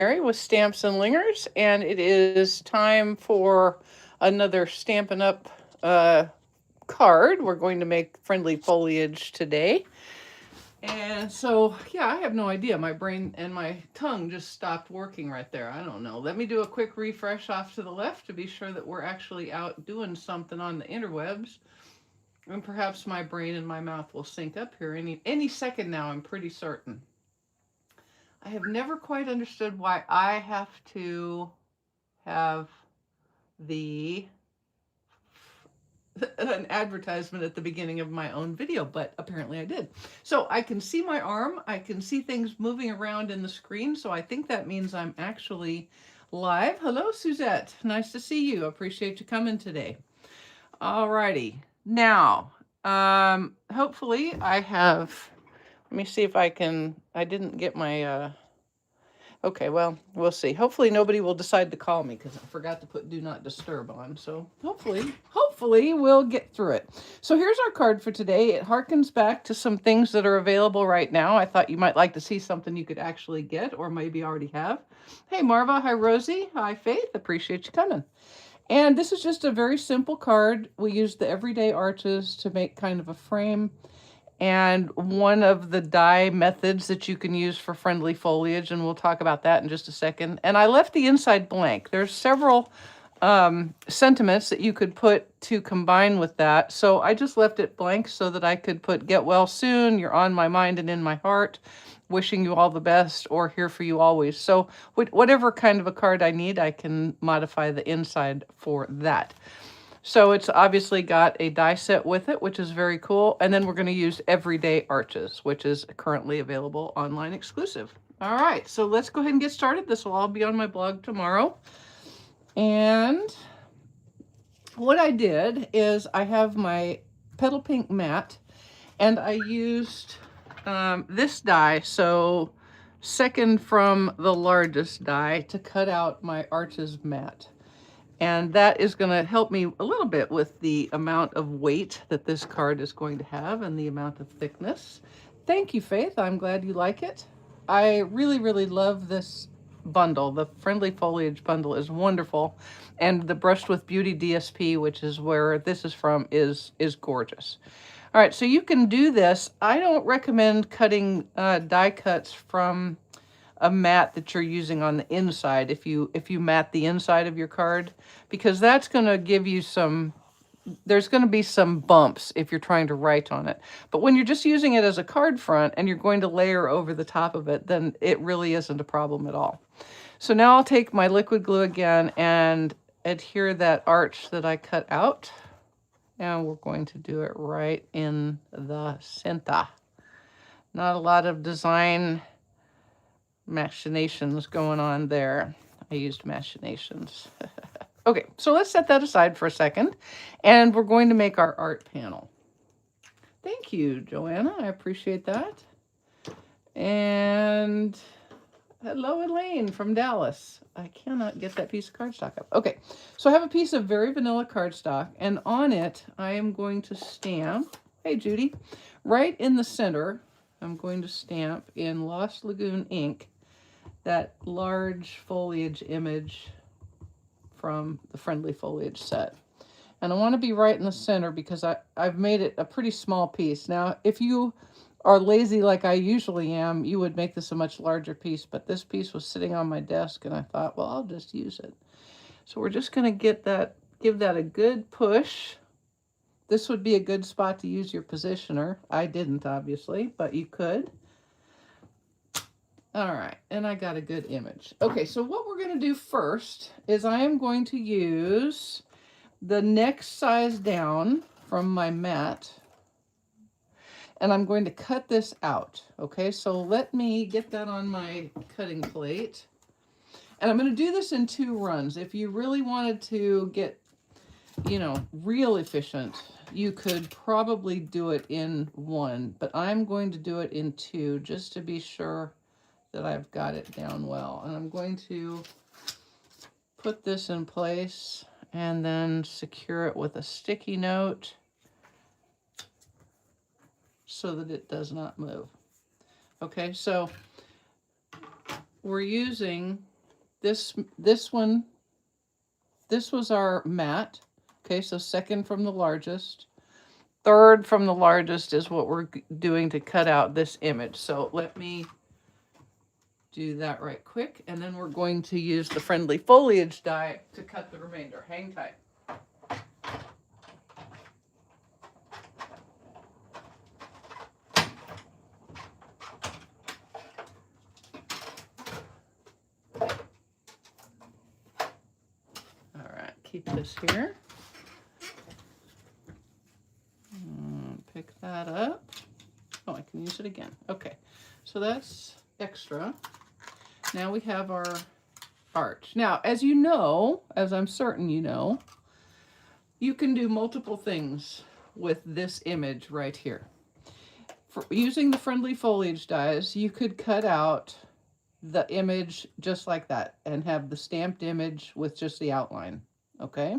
with Stamps-N-Lingers, and it is time for another Stampin' Up card. We're going to make friendly foliage today. And so, yeah, I have no idea. My brain and my tongue just stopped working right there. I don't know. Let me do a quick refresh off to the left to be sure that we're actually out doing something on the interwebs. And perhaps my brain and my mouth will sync up here any second now, I'm pretty certain. I have never quite understood why I have to have the an advertisement at the beginning of my own video, but apparently I did. So I can see my arm, I can see things moving around in the screen, so I think that means I'm actually live. Hello, Suzette. Nice to see you. Appreciate you coming today. Alrighty. Now, hopefully I have, let me see if I didn't get my, okay, well, we'll see. Hopefully nobody will decide to call me because I forgot to put do not disturb on. So hopefully we'll get through it. So here's our card for today. It harkens back to some things that are available right now. I thought you might like to see something you could actually get or maybe already have. Hey, Marva. Hi, Rosie. Hi, Faith. Appreciate you coming. And this is just a very simple card. We use the everyday arches to make kind of a frame. And one of the die methods that you can use for friendly foliage, and we'll talk about that in just a second. And I left the inside blank. There's several sentiments that you could put to combine with that. So I just left it blank so that I could put get well soon, you're on my mind and in my heart, wishing you all the best, or here for you always. So whatever kind of a card I need, I can modify the inside for that. So it's obviously got a die set with it, which is very cool. And then we're going to use everyday arches, which is currently available online exclusive. All right, so let's go ahead and get started. This will all be on my blog tomorrow. And what I did is I have my Petal Pink mat, and I used this die, so second from the largest die, to cut out my arches mat. And that is going to help me a little bit with the amount of weight that this card is going to have and the amount of thickness. Thank you, Faith. I'm glad you like it. I really, really love this bundle. The Friendly Foliage bundle is wonderful. And the Brushed with Beauty DSP, which is where this is from, is gorgeous. All right, so you can do this. I don't recommend cutting die cuts from a mat that you're using on the inside if you mat the inside of your card, because that's going to give you there's going to be some bumps if you're trying to write on it. But when you're just using it as a card front and you're going to layer over the top of it, then it really isn't a problem at all. So now I'll take my liquid glue again and adhere that arch that I cut out. And we're going to do it right in the center. Not a lot of design machinations going on there. I used machinations. Okay, so let's set that aside for a second, and we're going to make our art panel. Thank you, Joanna. I appreciate that. And hello, Elaine from Dallas. I cannot get that piece of cardstock up. Okay, so I have a piece of very vanilla cardstock, and on it, I am going to stamp, hey, Judy, right in the center, I'm going to stamp in Lost Lagoon ink that large foliage image from the Friendly Foliage set. And I want to be right in the center because I've made it a pretty small piece. Now, if you are lazy like I usually am, you would make this a much larger piece, but this piece was sitting on my desk and I thought, well, I'll just use it. So we're just going to give that a good push. This would be a good spot to use your positioner. I didn't, obviously, but you could. All right, and I got a good image. Okay, so what we're going to do first is I am going to use the next size down from my mat, and I'm going to cut this out. Okay, so let me get that on my cutting plate. And I'm going to do this in 2 runs. If you really wanted to get, real efficient, you could probably do it in 1, but I'm going to do it in 2 just to be sure that I've got it down well. And I'm going to put this in place and then secure it with a sticky note so that it does not move. Okay, so we're using this one, this was our mat. Okay, so second from the largest. Third from the largest is what we're doing to cut out this image. So let me do that right quick, and then we're going to use the friendly foliage die to cut the remainder. Hang tight. All right, keep this here. Pick that up. Oh, I can use it again. Okay, so that's extra. Now we have our arch. Now, as you know, as I'm certain you know, you can do multiple things with this image right here. For using the friendly foliage dies, you could cut out the image just like that and have the stamped image with just the outline, okay?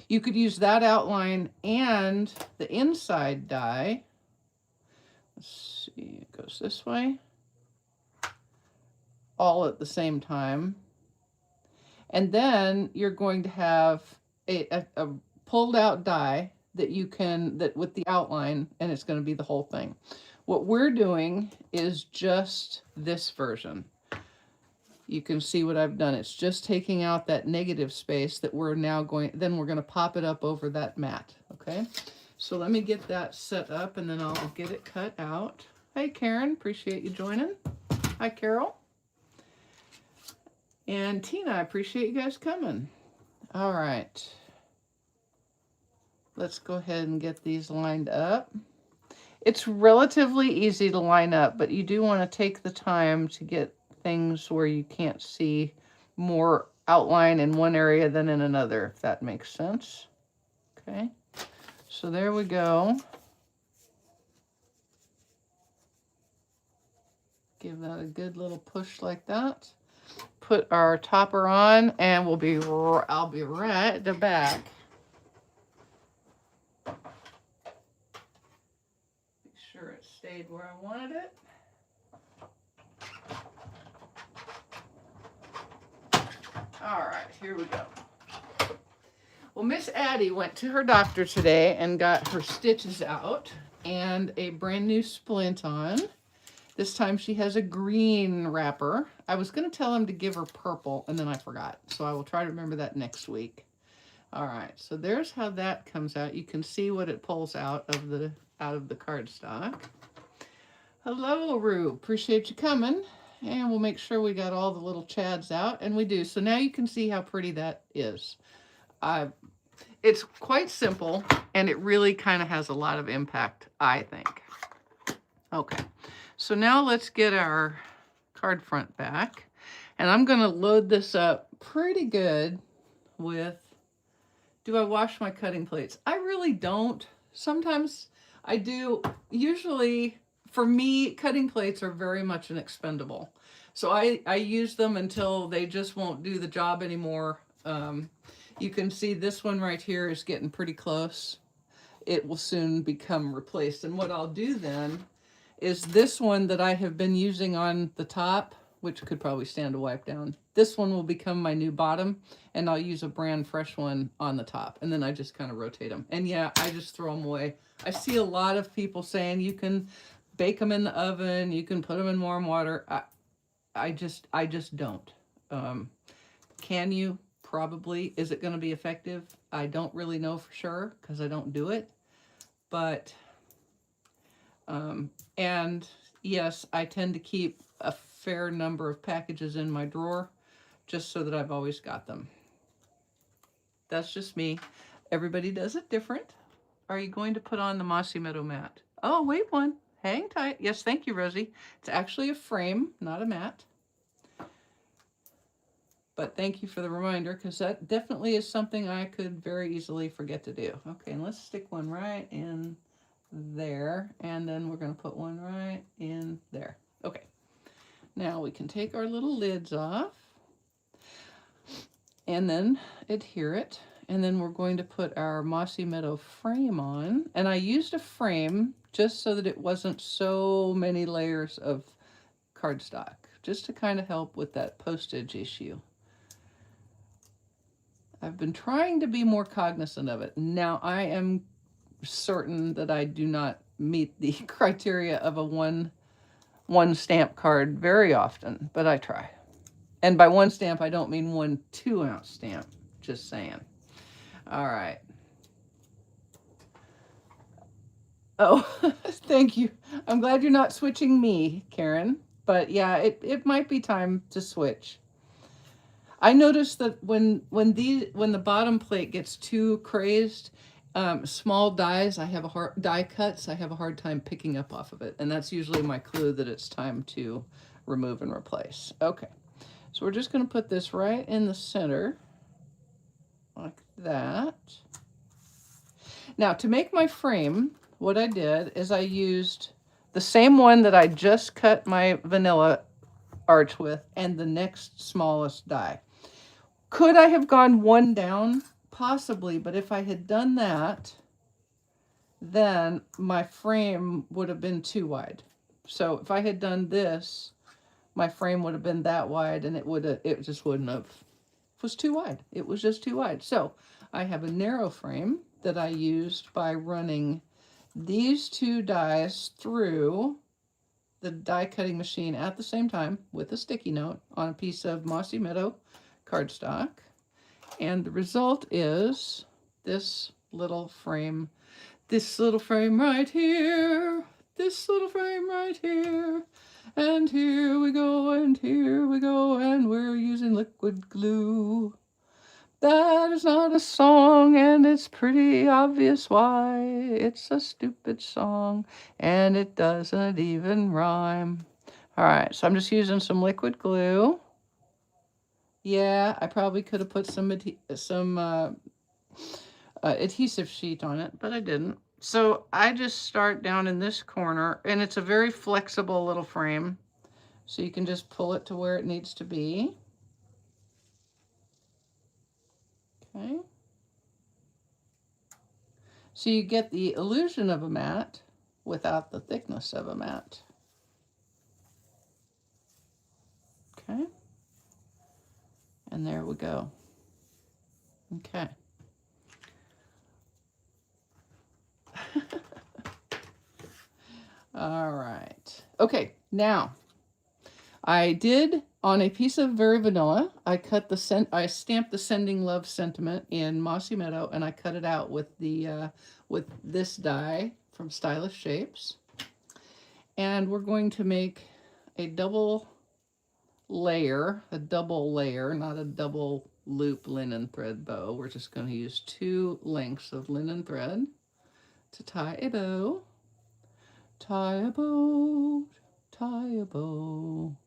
You could use that outline and the inside die. Let's see, it goes this way. All at the same time. And then you're going to have a pulled out die that you can, that with the outline, and it's going to be the whole thing. What we're doing is just this version. You can see what I've done. It's just taking out that negative space that we're now going, then we're going to pop it up over that mat. Okay, so let me get that set up and then I'll get it cut out. Hey Karen, appreciate you joining. Hi Carol. And Tina, I appreciate you guys coming. All right. Let's go ahead and get these lined up. It's relatively easy to line up, but you do want to take the time to get things where you can't see more outline in one area than in another, if that makes sense. Okay, so there we go. Give that a good little push like that. Put our topper on, and I'll be right back. Make sure it stayed where I wanted it. All right, here we go. Well, Miss Addie went to her doctor today and got her stitches out and a brand new splint on. This time she has a green wrapper. I was going to tell him to give her purple, and then I forgot. So I will try to remember that next week. All right, so there's how that comes out. You can see what it pulls out of the cardstock. Hello, Rue. Appreciate you coming. And we'll make sure we got all the little chads out, and we do. So now you can see how pretty that is. It's quite simple, and it really kind of has a lot of impact, I think. Okay, so now let's get our card front back. And I'm going to load this up pretty good with, do I wash my cutting plates? I really don't. Sometimes I do. Usually, for me, cutting plates are very much an expendable. So I use them until they just won't do the job anymore. You can see this one right here is getting pretty close. It will soon become replaced. And what I'll do then is this one that I have been using on the top, which could probably stand to wipe down. This one will become my new bottom, and I'll use a brand fresh one on the top. And then I just kind of rotate them. And yeah, I just throw them away. I see a lot of people saying you can bake them in the oven, you can put them in warm water. I just don't. Can you? Probably. Is it going to be effective? I don't really know for sure because I don't do it. But, and yes, I tend to keep a fair number of packages in my drawer just so that I've always got them. That's just me. Everybody does it different. Are you going to put on the Mossy Meadow mat? Oh, wait one. Hang tight. Yes, thank you, Rosie. It's actually a frame, not a mat. But thank you for the reminder, because that definitely is something I could very easily forget to do. Okay, and let's stick one right in there, and then we're going to put one right in there. Okay, now we can take our little lids off, and then adhere it, and then we're going to put our Mossy Meadow frame on. And I used a frame just so that it wasn't so many layers of cardstock, just to kind of help with that postage issue. I've been trying to be more cognizant of it. Now, I am certain that I do not meet the criteria of a one stamp card very often, but I try. And by one stamp, I don't mean 1 2-ounce stamp. Just saying. All right. Oh, thank you. I'm glad you're not switching me, Karen. But yeah, it might be time to switch. I noticed that when the bottom plate gets too crazed, small dies, die cuts, I have a hard time picking up off of it, and that's usually my clue that it's time to remove and replace. Okay, so we're just going to put this right in the center, like that. Now, to make my frame, what I did is I used the same one that I just cut my vanilla arch with, and the next smallest die. Could I have gone one down? Possibly, but if I had done that, then my frame would have been too wide. So if I had done this, my frame would have been that wide, and it just wouldn't have. It was too wide. It was just too wide. So I have a narrow frame that I used by running these two dies through the die cutting machine at the same time with a sticky note on a piece of Mossy Meadow cardstock. And the result is this little frame right here, this little frame right here. And here we go, and here we go, and we're using liquid glue. That is not a song, and it's pretty obvious why. It's a stupid song, and it doesn't even rhyme. All right, so I'm just using some liquid glue. Yeah, I probably could have put some adhesive sheet on it, but I didn't. So I just start down in this corner, and it's a very flexible little frame, so you can just pull it to where it needs to be. Okay. So you get the illusion of a mat without the thickness of a mat. Okay. And there we go. Okay. All right. Okay, now I did on a piece of Very Vanilla, I stamped the Sending Love Sentiment in Mossy Meadow, and I cut it out with the with this die from Stylish Shapes. And we're going to make a double layer, not a double loop linen thread bow. We're just going to use 2 lengths of linen thread to tie a bow. Tie a bow, tie a bow,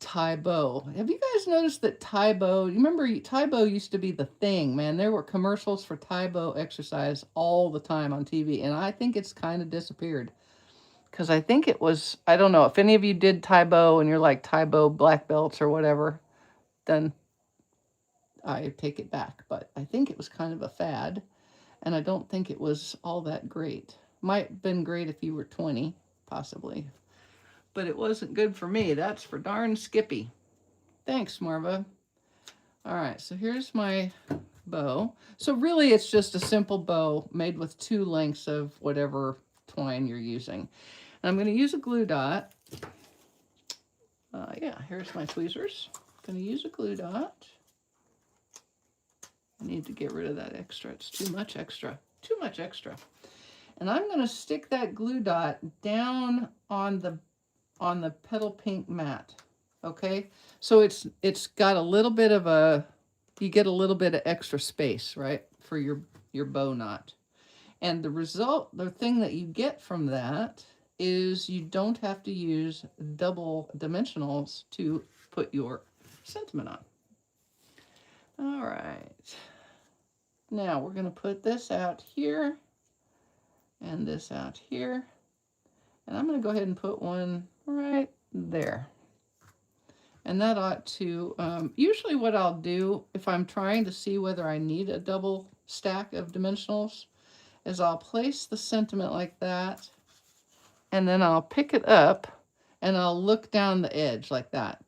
tie bow. Have you guys noticed that tie bow, you remember tie bow used to be the thing, man. There were commercials for tie bow exercise all the time on TV, and I think it's kind of disappeared. Because I think it was, I don't know, if any of you did tie bow and you're like tie bow black belts or whatever, then I take it back. But I think it was kind of a fad, and I don't think it was all that great. Might have been great if you were 20, possibly. But it wasn't good for me. That's for darn Skippy. Thanks, Marva. All right, so here's my bow. So really, it's just a simple bow made with 2 lengths of whatever twine you're using. And I'm going to use a glue dot. Yeah, here's my tweezers. I'm going to use a glue dot. I need to get rid of that extra. It's too much extra. Too much extra. And I'm going to stick that glue dot down on the petal pink mat. Okay, so it's got a little bit of you get a little bit of extra space, right, for your bow knot. And the result, the thing that you get from that is you don't have to use double dimensionals to put your sentiment on. All right. Now we're going to put this out here and this out here. And I'm going to go ahead and put one right there. And that ought to, usually what I'll do if I'm trying to see whether I need a double stack of dimensionals is I'll place the sentiment like that, and then I'll pick it up and I'll look down the edge like that.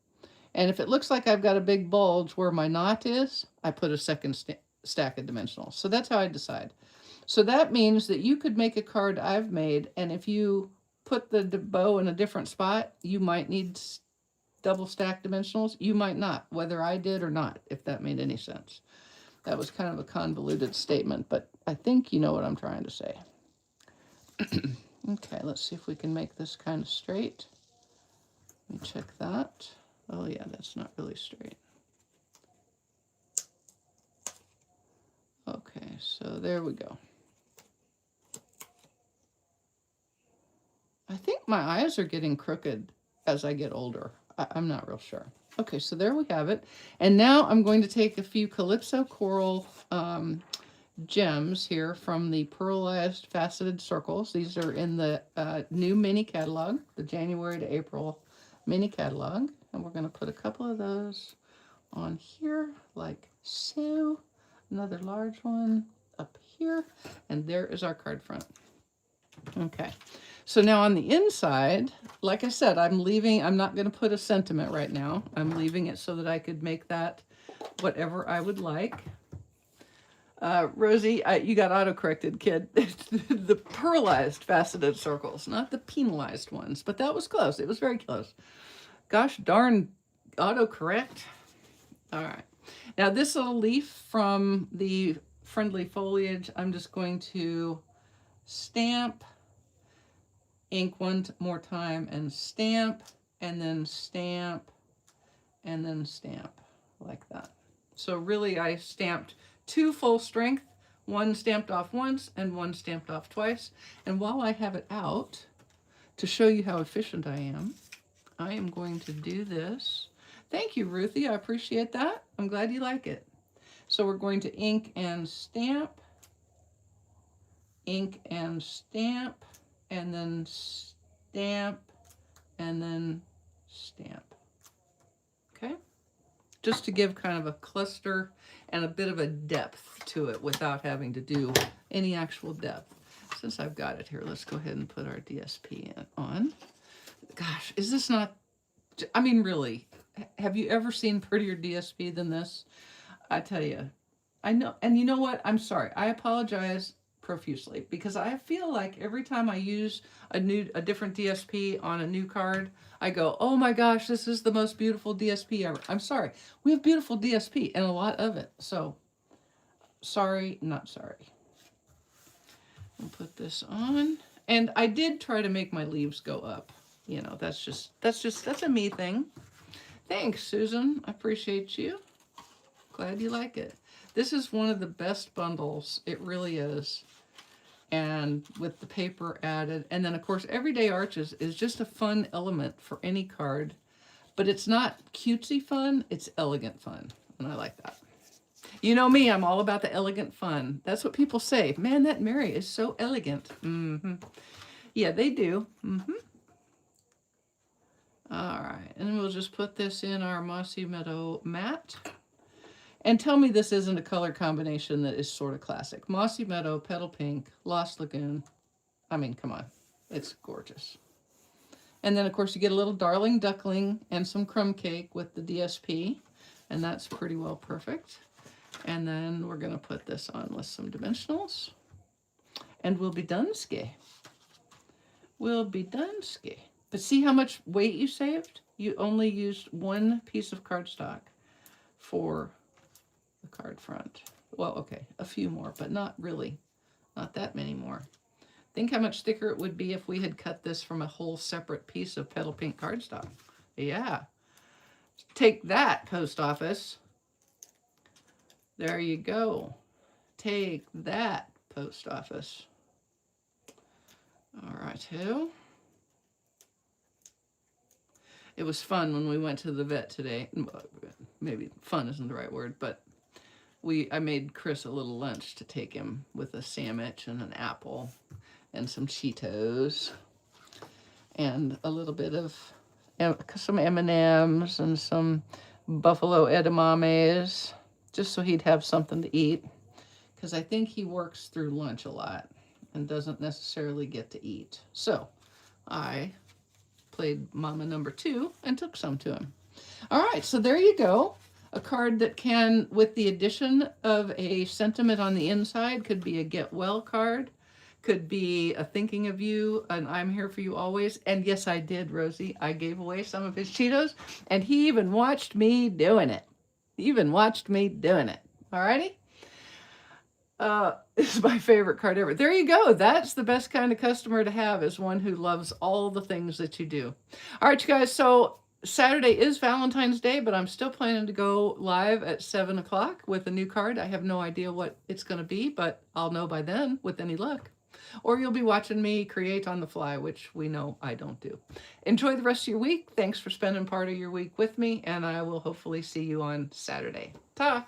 And if it looks like I've got a big bulge where my knot is, I put a second stack of dimensionals. So that's how I decide. So that means that you could make a card I've made, and if you put the bow in a different spot, you might need double stack dimensionals. You might not, whether I did or not, if that made any sense. That was kind of a convoluted statement, but I think you know what I'm trying to say. Okay, let's see if we can make this kind of straight. Let me check that. Oh yeah, that's not really straight. Okay, so there we go. I think my eyes are getting crooked as I get older. I'm not real sure. Okay, so there we have it. And now I'm going to take a few Calypso Coral gems here from the Pearlized Faceted Circles. These are in the new mini catalog, the January to April mini catalog. And we're going to put a couple of those on here, like so. Another large one up here. And there is our card front. Okay. So now on the inside, like I said, I'm not going to put a sentiment right now. I'm leaving it so that I could make that whatever I would like. Rosie, you got auto-corrected, kid. The pearlized faceted circles, not the penalized ones, but that was close. It was very close. Gosh darn autocorrect. All right. Now this little leaf from the Friendly Foliage, I'm just going to stamp, ink one more time, and stamp, and then stamp, and then stamp, like that. So really I stamped 2 full strength, one stamped off once and one stamped off twice. And while I have it out, to show you how efficient I am going to do this. Thank you, Ruthie, I appreciate that. I'm glad you like it. So we're going to ink and stamp, ink and stamp, and then stamp, and then stamp. Okay? Just to give kind of a cluster and a bit of a depth to it without having to do any actual depth. Since I've got it here, let's go ahead and put our DSP on. Gosh, is this not, I mean, really, have you ever seen prettier DSP than this? I tell you, I know, and you know what? I'm sorry. I apologize profusely because I feel like every time I use a different DSP on a new card, I go, oh my gosh, this is the most beautiful DSP ever. I'm sorry. We have beautiful DSP and a lot of it. So sorry, not sorry. I'll put this on. And I did try to make my leaves go up. You know, that's a me thing. Thanks, Susan. I appreciate you. Glad you like it. This is one of the best bundles. It really is. And with the paper added. And then, of course, Everyday Arches is just a fun element for any card. But it's not cutesy fun. It's elegant fun. And I like that. You know me. I'm all about the elegant fun. That's what people say. Man, that Mary is so elegant. Mm-hmm. Yeah, they do. Mm-hmm. All right. And we'll just put this in our Mossy Meadow matte. And tell me this isn't a color combination that is sort of classic. Mossy Meadow, Petal Pink, Lost Lagoon. I mean, come on. It's gorgeous. And then, of course, you get a little Darling Duckling and some crumb cake with the DSP. And that's pretty well perfect. And then we're going to put this on with some dimensionals. And we'll be done ski. We'll be done ski. But see how much weight you saved? You only used 1 piece of cardstock for the card front. Well, okay, a few more, but not really. Not that many more. Think how much thicker it would be if we had cut this from a whole separate piece of Petal Pink cardstock. Yeah. Take that, post office. There you go. Take that, post office. All right, who? It was fun when we went to the vet today. Maybe fun isn't the right word, but I made Chris a little lunch to take him with a sandwich and an apple and some Cheetos and a little bit of some M&Ms and some buffalo edamames, just so he'd have something to eat, because I think he works through lunch a lot and doesn't necessarily get to eat. So I played Mama number 2 and took some to him. All right, so there you go. A card that can, with the addition of a sentiment on the inside, could be a get well card, could be a thinking of you, and I'm here for you always. And yes, I did, Rosie. I gave away some of his Cheetos, and he even watched me doing it. He even watched me doing it. All righty? This is my favorite card ever. There you go. That's the best kind of customer to have, is one who loves all the things that you do. All right, you guys. So Saturday is Valentine's Day, but I'm still planning to go live at 7 o'clock with a new card. I have no idea what it's going to be, but I'll know by then with any luck. Or you'll be watching me create on the fly, which we know I don't do. Enjoy the rest of your week. Thanks for spending part of your week with me, and I will hopefully see you on Saturday. Ta!